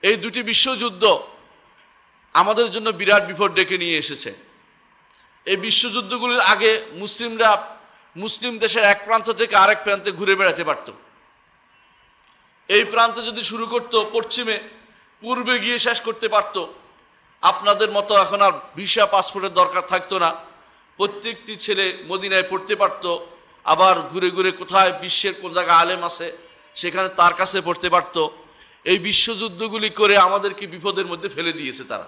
এই দুটি বিশ্বযুদ্ধ আমাদের জন্য বিরাট বিপদ ডেকে নিয়ে এসেছে। এই বিশ্বযুদ্ধগুলির আগে মুসলিমরা মুসলিম দেশের এক প্রান্ত থেকে আরেক প্রান্তে ঘুরে বেড়াতে পারত। এই প্রান্তে যদি শুরু করত পশ্চিমে, পূর্বে গিয়ে শেষ করতে পারত। আপনাদের মতো এখন আর ভিসা পাসপোর্টের দরকার থাকতো না। প্রত্যেকটি ছেলে মদিনায় পড়তে পারত, আবার ঘুরে ঘুরে কোথায় বিশ্বের কোন জায়গায় আলেম আছে সেখানে তার কাছে পড়তে পারত। এই বিশ্বযুদ্ধগুলি করে আমাদেরকে বিপদের মধ্যে ফেলে দিয়েছে তারা।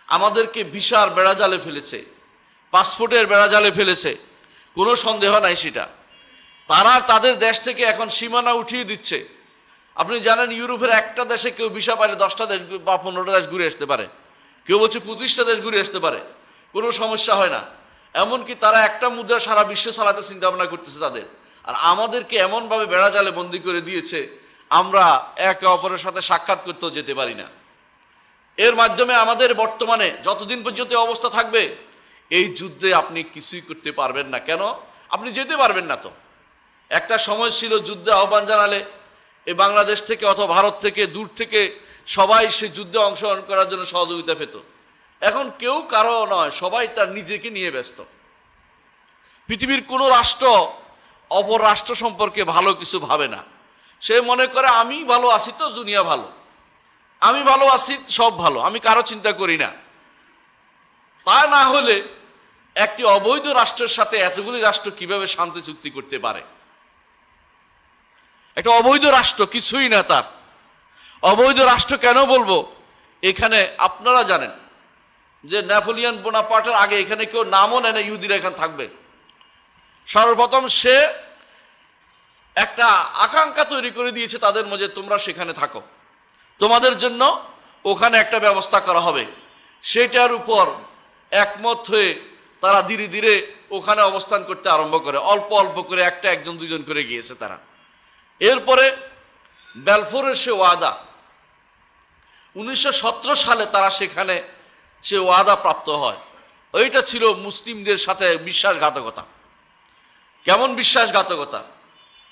আমাদেরকে ভিসার বেড়াজালে ফেলেছে, পাসপোর্টের বেড়াজালে ফেলেছে, কোনো সন্দেহ নাই সেটা। তারা তাদের দেশ থেকে এখন সীমানা উঠিয়ে দিচ্ছে। আপনি জানেন ইউরোপের একটা দেশে কেউ ভিসা পাইলে 10টা দেশ বা 15টা দেশ ঘুরে আসতে পারে, কেউ বলছে 25টা দেশ ঘুরে আসতে পারে, কোনো সমস্যা হয় না। এমনকি তারা একটা মুদ্রা সারা বিশ্বে চালাতে চিন্তা ভাবনা করতেছে তাদের। আর আমাদেরকে এমনভাবে বেড়াজালে বন্দি করে দিয়েছে, আমরা একে অপরের সাথে সাক্ষাৎ করতেও যেতে পারি না। এর মাধ্যমে আমাদের বর্তমানে যতদিন পর্যন্ত অবস্থা থাকবে, এই যুদ্ধে আপনি কিছুই করতে পারবেন না। কেন? আপনি যেতে পারবেন না। তো একটা সময় ছিল যুদ্ধে আহ্বান জানালে এই বাংলাদেশ থেকে অথবা ভারত থেকে, দূর থেকে সবাই সে যুদ্ধে অংশগ্রহণ করার জন্য সহযোগিতা পেত। এখন কেউ কারো নয়, সবাই তার নিজেকে নিয়ে ব্যস্ত। পৃথিবীর কোনো রাষ্ট্র অপর রাষ্ট্র সম্পর্কে ভালো কিছু ভাবে না। সে মনে করে আমি ভালো আছি তো দুনিয়া ভালো, আমি ভালো আছি সব ভালো, আমি কারো চিন্তা করি না। তা না হলে একটি অবৈধ রাষ্ট্রের সাথে এতগুলি রাষ্ট্র কিভাবে শান্তি চুক্তি করতে পারে? একটা অবৈধ রাষ্ট্র কিছুই না তার। অবৈধ রাষ্ট্র কেন বলবো? এখানে আপনারা জানেন যে নেপোলিয়ন বোনাপার্টের আগে এখানে কেউ নামও নেয় না ইহুদিরা এখানে থাকবে। সর্বপ্রথম সে একটা আকাঙ্ক্ষা তৈরি করে দিয়েছে তাদের মধ্যে, তোমরা সেখানে থাকো, তোমাদের জন্য ওখানে একটা ব্যবস্থা করা হবে। সেটার উপর একমত হয়ে তারা ধীরে ধীরে ওখানে অবস্থান করতে আরম্ভ করে। অল্প অল্প করে একটা, একজন, দুজন করে গিয়েছে তারা। এরপরে বেলফোরের সে ওয়াদা 1917 সালে তারা সেখানে সে ওয়াদা প্রাপ্ত হয়। ওইটা ছিল মুসলিমদের সাথে বিশ্বাসঘাতকতা। কেমন বিশ্বাসঘাতকতা?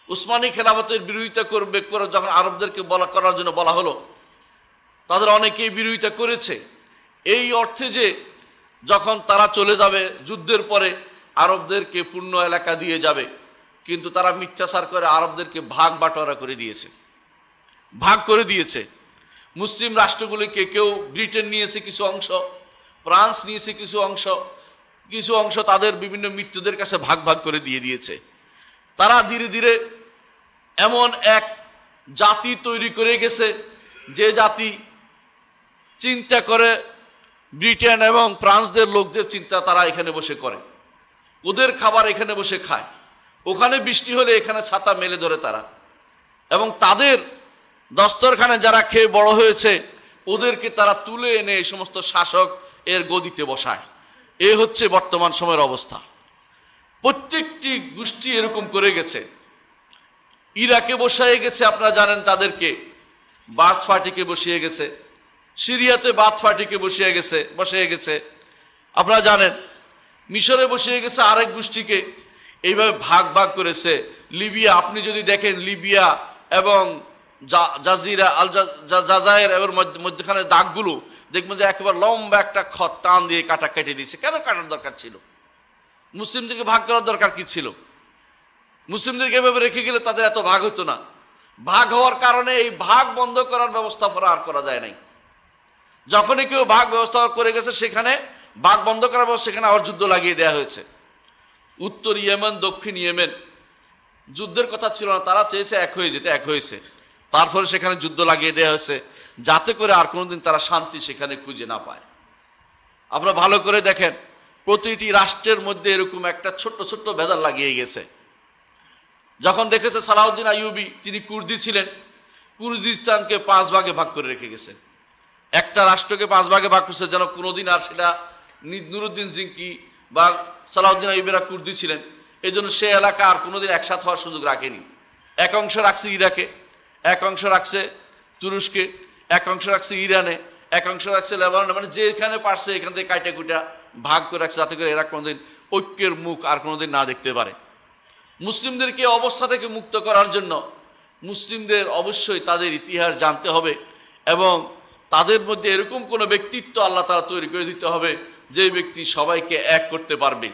উসমানী খেলাফতের বিরোধিতা করবে করে যখন আরবদেরকে করার জন্য বলা হলো, তাদের অনেকেই বিরোধিতা করেছে এই অর্থে যে যখন তারা চলে যাবে যুদ্ধের পরে আরবদেরকে পূর্ণ এলাকা দিয়ে যাবে, কিন্তু তারা মিথ্যাচার করে আরবদেরকে ভাগ বাটোয়ারা করে দিয়েছে, ভাগ করে দিয়েছে। মুসলিম রাষ্ট্রগুলিকে কেউ ব্রিটেন নিয়েছে কিছু অংশ, ফ্রান্স নিয়েছে কিছু অংশ, কিছু অংশ তাদের বিভিন্ন মিত্রদের কাছে ভাগ ভাগ করে দিয়ে দিয়েছে। তারা ধীরে ধীরে এমন এক জাতি তৈরি করে গেছে যে জাতি চিন্তা করে ব্রিটেন এবং ফ্রান্সদের লোকদের চিন্তা তারা এখানে বসে করে, ওদের খাবার এখানে বসে খায়, ওখানে বৃষ্টি হলে এখানে ছাতা মেলে ধরে তারা, এবং তাদের দস্তরখানে যারা খেয়ে বড় হয়েছে ওদেরকে তারা তুলে এনে এই সমস্ত শাসক এর গদিতে বসায়। এ হচ্ছে বর্তমান সময়ের অবস্থা। প্রত্যেকটি গোষ্ঠী এরকম করে গেছে। ইরাকে বসায় গেছে, আপনারা জানেন তাদেরকে বাথ পার্টিকে বসিয়ে গেছে। সিরিয়াতে বাথ পার্টিকে বসিয়ে গেছে আপনারা জানেন। মিশরে বসিয়ে গেছে আরেক গোষ্ঠীকে, এইভাবে ভাগ ভাগ করেছে। লিবিয়া, আপনি যদি দেখেন লিবিয়া এবং জাজিরা আল জাজায়ের এর মধ্যখানে দাগগুলো দেখবেন যে একেবারে লম্বা একটা খত টান দিয়ে কাটা কেটে দিয়েছে। কেন কাটার দরকার ছিল? মুসলিমদেরকে ভাগ করার দরকার কি ছিল? মুসলিমদেরকে এভাবে রেখে গেলে তাদের এত ভাগ হতো না। ভাগ হওয়ার কারণে এই ভাগ বন্ধ করার ব্যবস্থা আর করা যায় নাই। যখনই কেউ ভাগ ব্যবস্থা করে গেছে সেখানে ভাগ বন্ধ করার ব্যবস্থা, সেখানে আবার যুদ্ধ লাগিয়ে দেওয়া হয়েছে। উত্তর ইয়েমেন, দক্ষিণ ইয়েমেন যুদ্ধের কথা ছিল না, তারা চেয়েছে এক হয়ে যেতে, এক হয়েছে। তারপরে সেখানে যুদ্ধ লাগিয়ে দেওয়া হয়েছে যাতে করে আর কোনোদিন তারা শান্তি সেখানে খুঁজে না পায়। আপনারা ভালো করে দেখেন, প্রতিটি রাষ্ট্রের মধ্যে এরকম একটা ছোট্ট ছোট্ট ভেজাল লাগিয়ে গেছে। যখন দেখেছে সালাউদ্দিন আইয়ুবী, তিনি কুর্দি ছিলেন, কুর্দিস্তানকে 5 ভাগে ভাগ করে রেখে গেছে। একটা রাষ্ট্রকে 5 ভাগে ভাগ করছে যেন কোনোদিন আর সেটা নুরুদ্দিন জিঙ্কি বা সালাউদ্দিন আইয়ুবীরা কুর্দি ছিলেন, এই জন্য সে এলাকা আর কোনোদিন একসাথে হওয়ার সুযোগ রাখেনি। এক অংশ রাখছে ইরাকে, এক অংশ রাখছে তুরস্কে, এক অংশ রাখছে ইরানে, এক অংশ রাখছে লেবাননে। মানে যেখানে পারছে এখান থেকে কাইটা কুইটা ভাগ করে রাখছে যাতে করে এরা কোনোদিন ঐক্যের মুখ আর কোনোদিন না দেখতে পারে। মুসলিমদেরকে অবস্থা থেকে মুক্ত করার জন্য মুসলিমদের অবশ্যই তাদের ইতিহাস জানতে হবে এবং তাদের মধ্যে এরকম কোনো ব্যক্তিত্ব আল্লাহ তাআলা তৈরি করে দিতে হবে যে ব্যক্তি সবাইকে এক করতে পারবে।